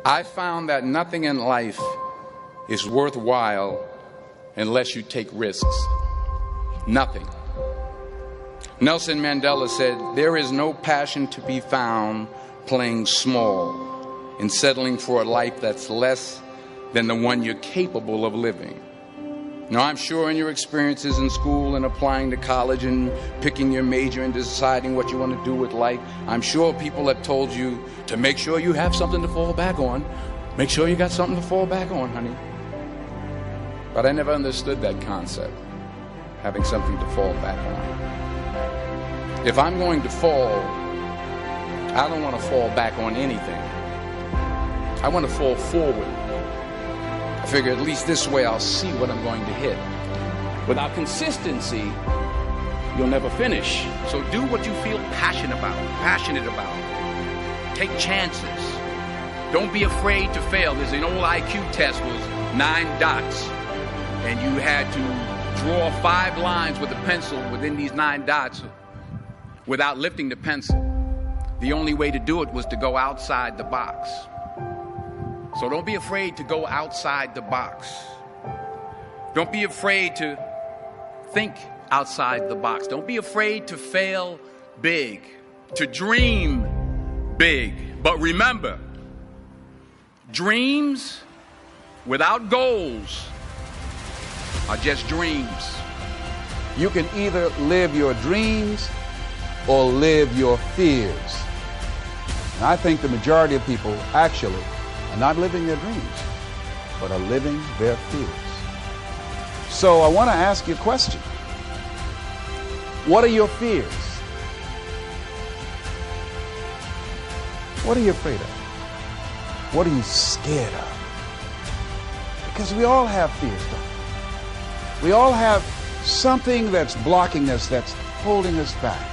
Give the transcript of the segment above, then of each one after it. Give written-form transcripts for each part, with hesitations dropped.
I found that nothing in life is worthwhile unless you take risks. Nothing. Nelson Mandela said, "There is no passion to be found playing small and settling for a life that's less than the one you're capable of living." Now, I'm sure in your experiences in school and applying to college and picking your major and deciding what you want to do with life, I'm sure people have told you to make sure you have something to fall back on. Make sure you got something to fall back on, honey. But I never understood that concept, having something to fall back on. If I'm going to fall, I don't want to fall back on anything. I want to fall forward. I figure at least this way I'll see what I'm going to hit. Without consistency, you'll never finish. So do what you feel passionate about. Take chances. Don't be afraid to fail. There's an old IQ test was 9 dots, and you had to draw 5 lines with a pencil within these 9 dots without lifting the pencil. The only way to do it was to go outside the box. So don't be afraid to go outside the box. Don't be afraid to think outside the box. Don't be afraid to fail big, to dream big. But remember, dreams without goals are just dreams. You can either live your dreams or live your fears. And I think the majority of people actually are not living their dreams, but are living their fears. So I want to ask you a question. What are your fears? What are you afraid of? What are you scared of? Because we all have fears, don't we? We all have something that's blocking us, that's holding us back.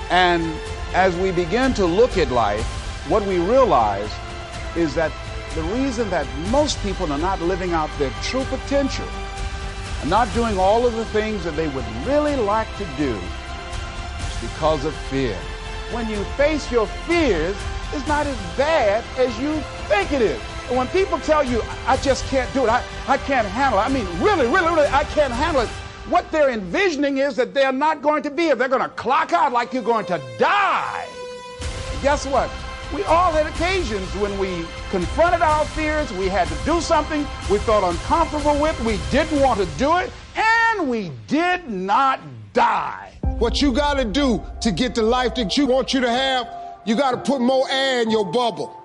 And as we begin to look at life, what we realize is that the reason that most people are not living out their true potential, and not doing all of the things that they would really like to do, is because of fear. When you face your fears, it's not as bad as you think it is. And when people tell you, I just can't do it, I can't handle it, I mean, really, I can't handle it, what they're envisioning is that they're not going to be here. They're going to clock out like you're going to die. Guess what? We all had occasions when we confronted our fears, we had to do something we felt uncomfortable with, we didn't want to do it, and we did not die. What you got to do to get the life that you want you to have, you got to put more air in your bubble.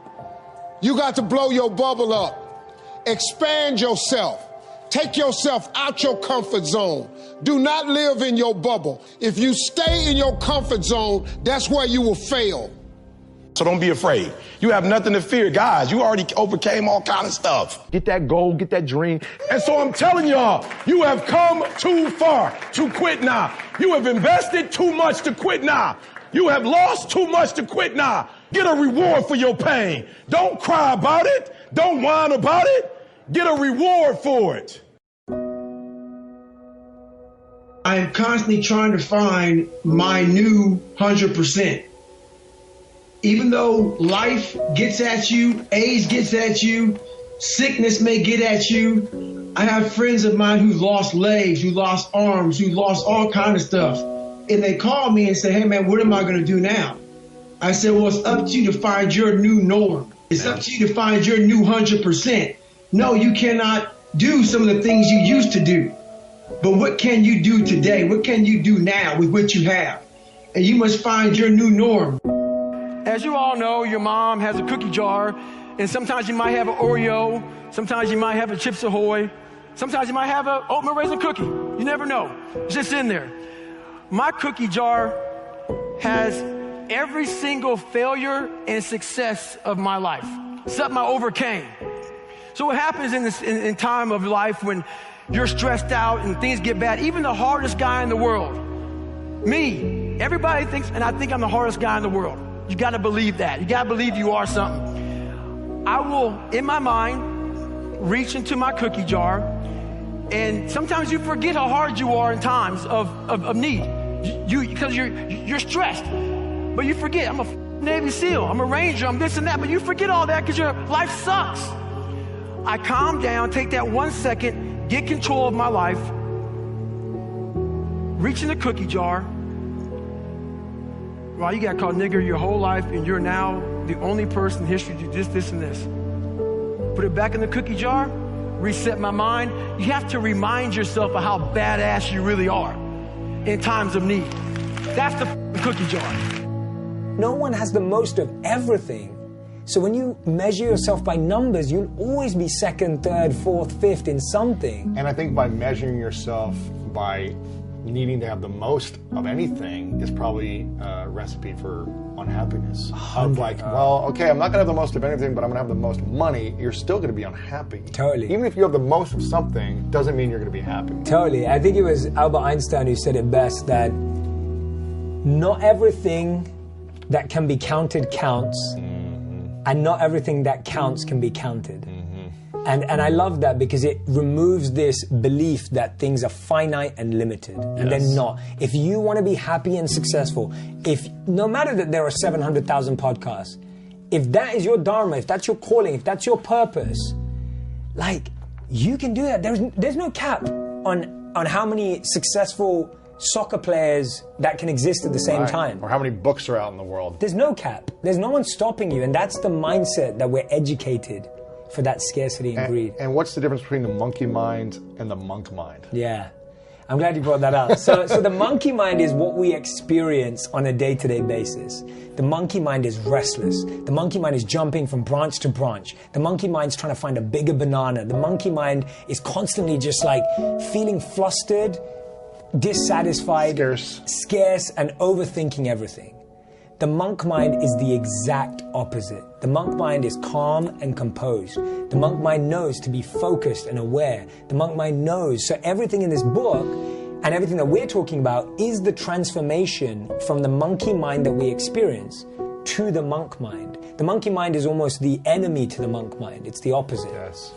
You got to blow your bubble up. Expand yourself. Take yourself out your comfort zone. Do not live in your bubble. If you stay in your comfort zone, that's where you will fail. So don't be afraid. You have nothing to fear. Guys, you already overcame all kind of stuff. Get that goal, get that dream. And so I'm telling y'all, you have come too far to quit now. You have invested too much to quit now. You have lost too much to quit now. Get a reward for your pain. Don't cry about it. Don't whine about it. Get a reward for it. I am constantly trying to find my new 100%. Even though life gets at you, age gets at you, sickness may get at you. I have friends of mine who lost legs, who lost arms, who lost all kind of stuff. And they call me and say, hey man, what am I going to do now? I said, well, it's up to you to find your new norm. It's up to you to find your new 100%. No, you cannot do some of the things you used to do. But what can you do today? What can you do now with what you have? And you must find your new norm. As you all know, your mom has a cookie jar, and sometimes you might have an Oreo, sometimes you might have a Chips Ahoy, sometimes you might have an oatmeal raisin cookie. You never know. It's just in there. My cookie jar has every single failure and success of my life, something I overcame. So what happens in time of life when you're stressed out and things get bad, even the hardest guy in the world, me, everybody thinks, and I think I'm the hardest guy in the world. You got to believe that. You got to believe you are something. I will, in my mind, reach into my cookie jar, and sometimes you forget how hard you are in times of need. Because you're stressed, but you forget I'm a Navy SEAL, I'm a Ranger, I'm this and that, but you forget all that because your life sucks. I calm down, take that 1 second, get control of my life, reach in the cookie jar. Well, you got called nigger your whole life, and you're now the only person in history to do this, and this. Put it back in the cookie jar, reset my mind. You have to remind yourself of how badass you really are in times of need. That's the cookie jar. No one has the most of everything. So when you measure yourself by numbers, you'll always be second, third, fourth, fifth in something. And I think by measuring yourself by needing to have the most of anything is probably a recipe for unhappiness. Of like, well, okay, I'm not gonna have the most of anything, but I'm gonna have the most money. You're still gonna be unhappy. Totally. Even if you have the most of something, doesn't mean you're gonna be happy. Totally. I think it was Albert Einstein who said it best, that not everything that can be counted counts, and not everything that counts can be counted. And I love that because it removes this belief that things are finite and limited, and they're not. If you want to be happy and successful, if no matter that there are 700,000 podcasts, if that is your dharma, if that's your calling, if that's your purpose, like, you can do that. There's no cap on how many successful soccer players that can exist at the same time. Or how many books are out in the world. There's no cap. There's no one stopping you, and that's the mindset that we're educated for, that scarcity and greed. And what's the difference between the monkey mind and the monk mind? Yeah, I'm glad you brought that up. So the monkey mind is what we experience on a day-to-day basis. The monkey mind is restless. The monkey mind is jumping from branch to branch. The monkey mind's trying to find a bigger banana. The monkey mind is constantly just like feeling flustered, dissatisfied, scarce, and overthinking everything. The monk mind is the exact opposite. The monk mind is calm and composed. The monk mind knows to be focused and aware. The monk mind knows. So everything in this book and everything that we're talking about is the transformation from the monkey mind that we experience to the monk mind. The monkey mind is almost the enemy to the monk mind. It's the opposite. Yes.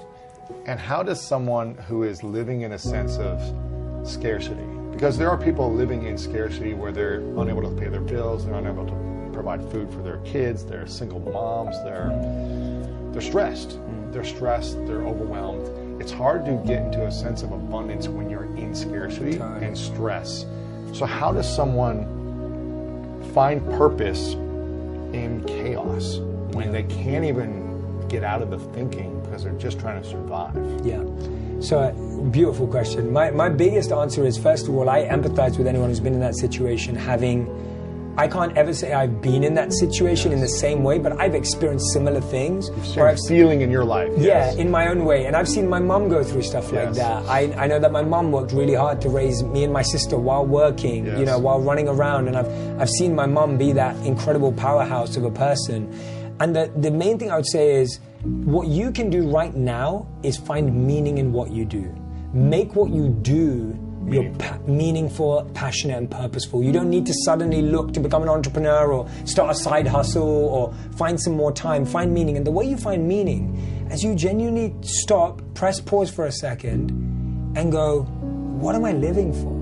And how does someone who is living in a sense of scarcity, because there are people living in scarcity where they're unable to pay their bills, they're unable to provide food for their kids, they're single moms, they're stressed. They're stressed, they're overwhelmed. It's hard to get into a sense of abundance when you're in scarcity and stress. So how does someone find purpose in chaos when they can't even get out of the thinking because they're just trying to survive? Yeah. So, beautiful question. My biggest answer is, first of all, I empathize with anyone who's been in that situation, I can't ever say I've been in that situation in the same way, but I've experienced similar things. You've seen feeling in your life. Yeah, in my own way. And I've seen my mum go through stuff like that. I know that my mum worked really hard to raise me and my sister while working, you know, while running around. And I've seen my mum be that incredible powerhouse of a person. And the main thing I would say is, what you can do right now is find meaning in what you do. Make what you do meaningful, passionate, and purposeful. You don't need to suddenly look to become an entrepreneur or start a side hustle or find some more time. Find meaning. And the way you find meaning, as you genuinely stop, press pause for a second, and go, what am I living for?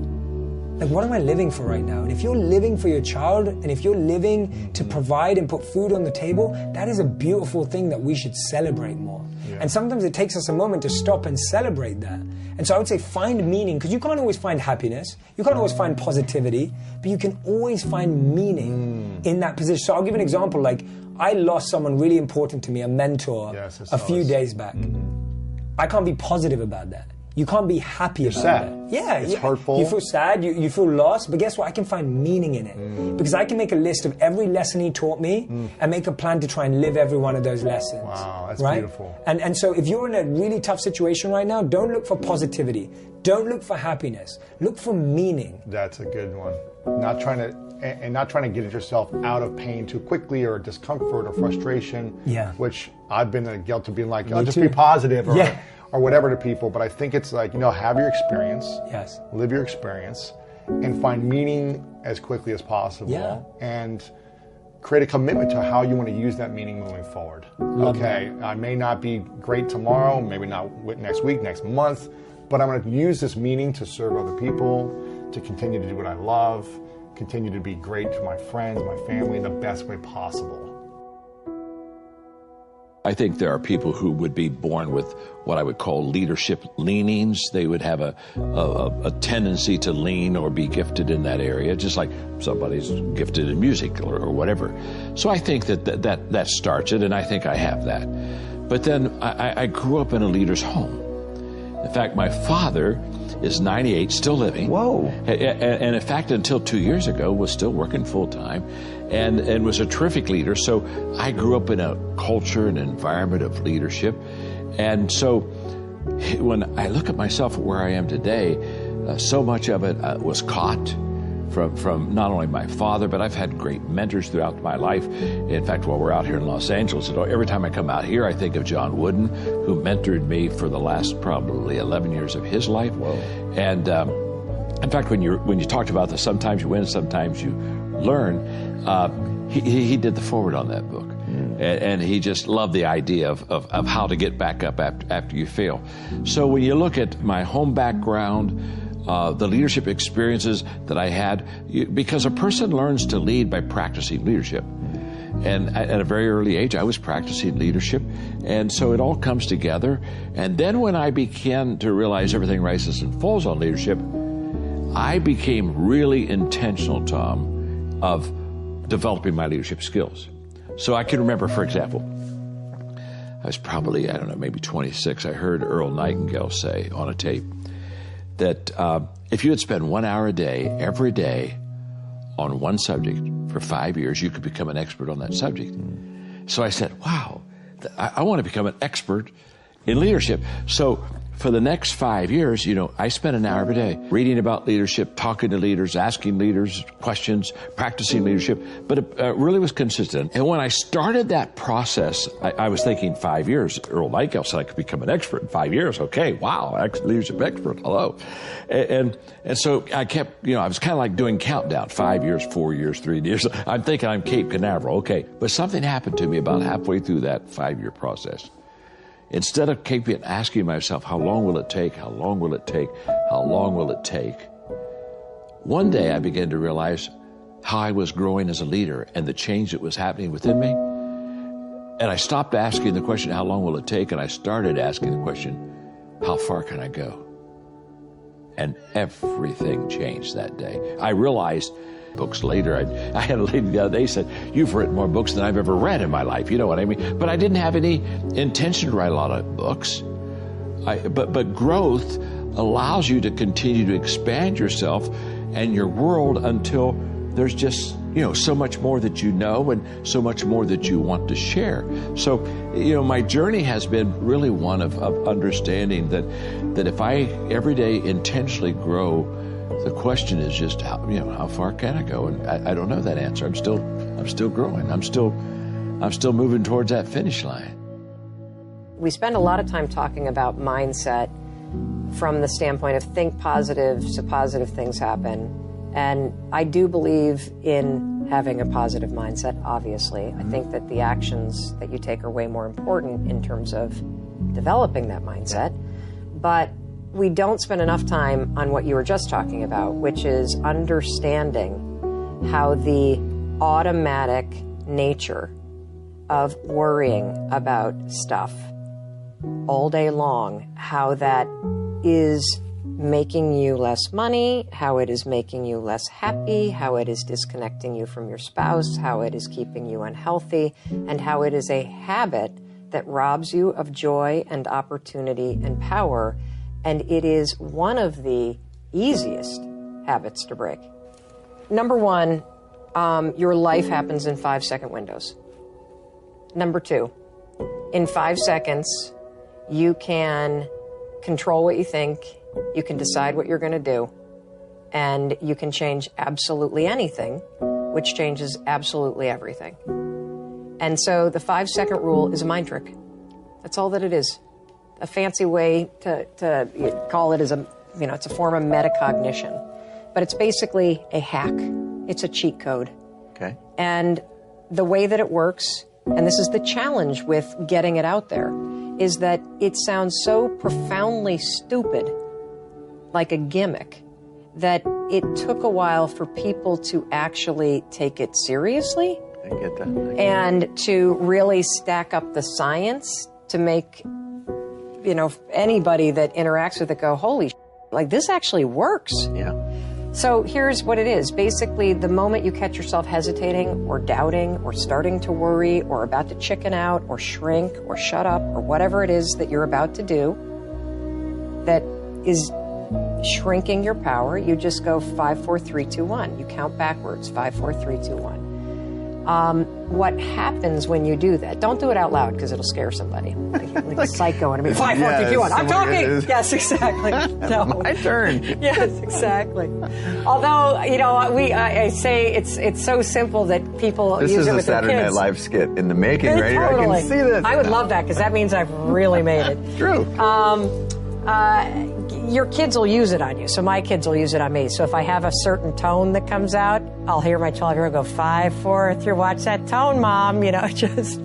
Like, what am I living for right now? And if you're living for your child, and if you're living to provide and put food on the table, that is a beautiful thing that we should celebrate more. Yeah. And sometimes it takes us a moment to stop and celebrate that. And so I would say find meaning, because you can't always find happiness, you can't always find positivity, but you can always find meaning in that position. So I'll give an example. Like, I lost someone really important to me, a mentor, a few days back. I can't be positive about that. You can't be happy about that. Yeah, it's hurtful. You feel sad, you feel lost, but guess what? I can find meaning in it. Because I can make a list of every lesson he taught me and make a plan to try and live every one of those lessons. Wow, that's beautiful. And so if you're in a really tough situation right now, don't look for positivity. Don't look for happiness. Look for meaning. That's a good one. Not trying to get yourself out of pain too quickly, or discomfort or frustration. Which I've been guilty of being like, I'll just be positive or whatever to people. But I think it's like, have your experience, live your experience, and find meaning as quickly as possible, and create a commitment to how you want to use that meaning moving forward. I may not be great tomorrow, maybe not next week, next month, but I'm going to use this meaning to serve other people, to continue to do what I love, continue to be great to my friends, my family in the best way possible. I think there are people who would be born with what I would call leadership leanings. They would have a tendency to lean or be gifted in that area, just like somebody's gifted in music or whatever. So I think that starts it, and I think I have that. But then I grew up in a leader's home. In fact, my father is 98, still living. Whoa. And in fact, until 2 years ago, was still working full time and was a terrific leader. So I grew up in a culture and environment of leadership. And so when I look at myself where I am today, so much of it was caught from not only my father, but I've had great mentors throughout my life. In fact, while we're out here in Los Angeles, every time I come out here, I think of John Wooden, who mentored me for the last probably 11 years of his life. Whoa. And in fact, when you talked about the sometimes you win, sometimes you learn, he did the foreword on that book. And he just loved the idea of how to get back up after you fail. So when you look at my home background, the leadership experiences that I had, because a person learns to lead by practicing leadership. And at a very early age, I was practicing leadership. And so it all comes together. And then when I began to realize everything rises and falls on leadership, I became really intentional, Tom, of developing my leadership skills. So I can remember, for example, I was probably, maybe 26. I heard Earl Nightingale say on a tape that if you would spend 1 hour a day, every day, on one subject for 5 years, you could become an expert on that subject. So I said, wow, I want to become an expert in leadership. So for the next 5 years, I spent an hour every day reading about leadership, talking to leaders, asking leaders questions, practicing leadership, but it really was consistent. And when I started that process, I was thinking 5 years. Earl Nightingale said I could become an expert in 5 years. Okay, wow, leadership expert, hello. And so I kept, I was kind of like doing countdown, 5 years, 4 years, 3 years. I'm thinking I'm Cape Canaveral, okay. But something happened to me about halfway through that 5-year process. Instead of keeping asking myself, how long will it take? How long will it take? How long will it take? One day I began to realize how I was growing as a leader and the change that was happening within me. And I stopped asking the question, how long will it take? And I started asking the question, how far can I go? And everything changed that day. I realized books later, I had a lady the other day said, you've written more books than I've ever read in my life. You know what I mean? But I didn't have any intention to write a lot of books. But growth allows you to continue to expand yourself and your world until there's just, so much more that you know and so much more that you want to share. So, my journey has been really one of understanding that if I every day intentionally grow, the question is just how far can I go? And I don't know that answer. I'm still growing. I'm still moving towards that finish line. We spend a lot of time talking about mindset from the standpoint of think positive so positive things happen. And I do believe in having a positive mindset, obviously. I think that the actions that you take are way more important in terms of developing that mindset. But we don't spend enough time on what you were just talking about, which is understanding how the automatic nature of worrying about stuff all day long, how that is making you less money, how it is making you less happy, how it is disconnecting you from your spouse, how it is keeping you unhealthy, and how it is a habit that robs you of joy and opportunity and power. And it is one of the easiest habits to break. Number one, your life happens in 5-second windows. Number two, in 5 seconds, you can control what you think, you can decide what you're going to do, and you can change absolutely anything, which changes absolutely everything. And so the 5-second rule is a mind trick. That's all that it is. A fancy way to call it is it's a form of metacognition, but it's basically a hack. It's a cheat code. Okay. And the way that it works, and this is the challenge with getting it out there, is that it sounds so profoundly stupid, like a gimmick, that it took a while for people to actually take it seriously. I get that. And to really stack up the science to make, you know, anybody that interacts with it go, holy shit, like this actually works. Yeah. So here's what it is. Basically, the moment you catch yourself hesitating or doubting or starting to worry or about to chicken out or shrink or shut up or whatever it is that you're about to do that is shrinking your power, you just go 5, 4, 3, 2, 1. You count backwards, 5, 4, 3, 2, 1. What happens when you do that? Don't do it out loud because it'll scare somebody. Like a psycho and be 5, 4, 3, 2, 1. I'm talking. Yes, exactly. No. My turn. Yes, exactly. Although, you know, I say it's so simple that people use it with their kids. This is a Saturday Night Live skit in the making, right? Totally. I can see this. I would love that because that means I've really made it. True. Your kids will use it on you. So my kids will use it on me. So if I have a certain tone that comes out, I'll hear my 12-year-old go 5, 4, 3. Watch that tone, Mom. You know, just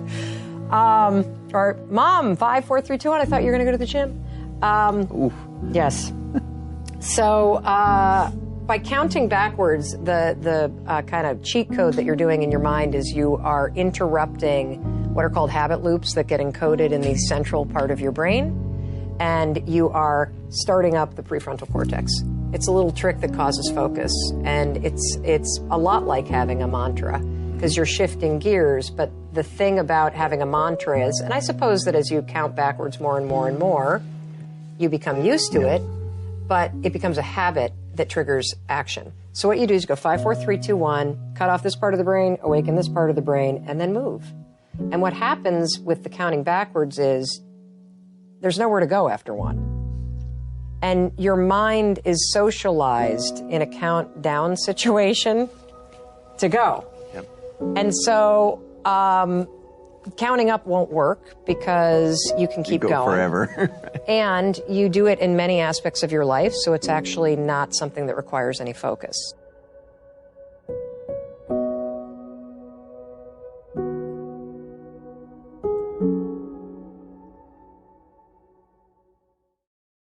or Mom, 5, 4, 3, 2, 1. I thought you were going to go to the gym. Yes. So by counting backwards, the kind of cheat code that you're doing in your mind is you are interrupting what are called habit loops that get encoded in the central part of your brain. And you are starting up the prefrontal cortex. It's a little trick that causes focus, and it's a lot like having a mantra because you're shifting gears. But the thing about having a mantra is, and I suppose that as you count backwards more and more and more, you become used to it, but it becomes a habit that triggers action. So what you do is go 5, 4, 3, 2, 1, cut off this part of the brain, awaken this part of the brain, and then move. And what happens with the counting backwards is there's nowhere to go after 1. And your mind is socialized in a countdown situation to go. Yep. And so counting up won't work because you can keep going forever. And you do it in many aspects of your life, so it's actually not something that requires any focus.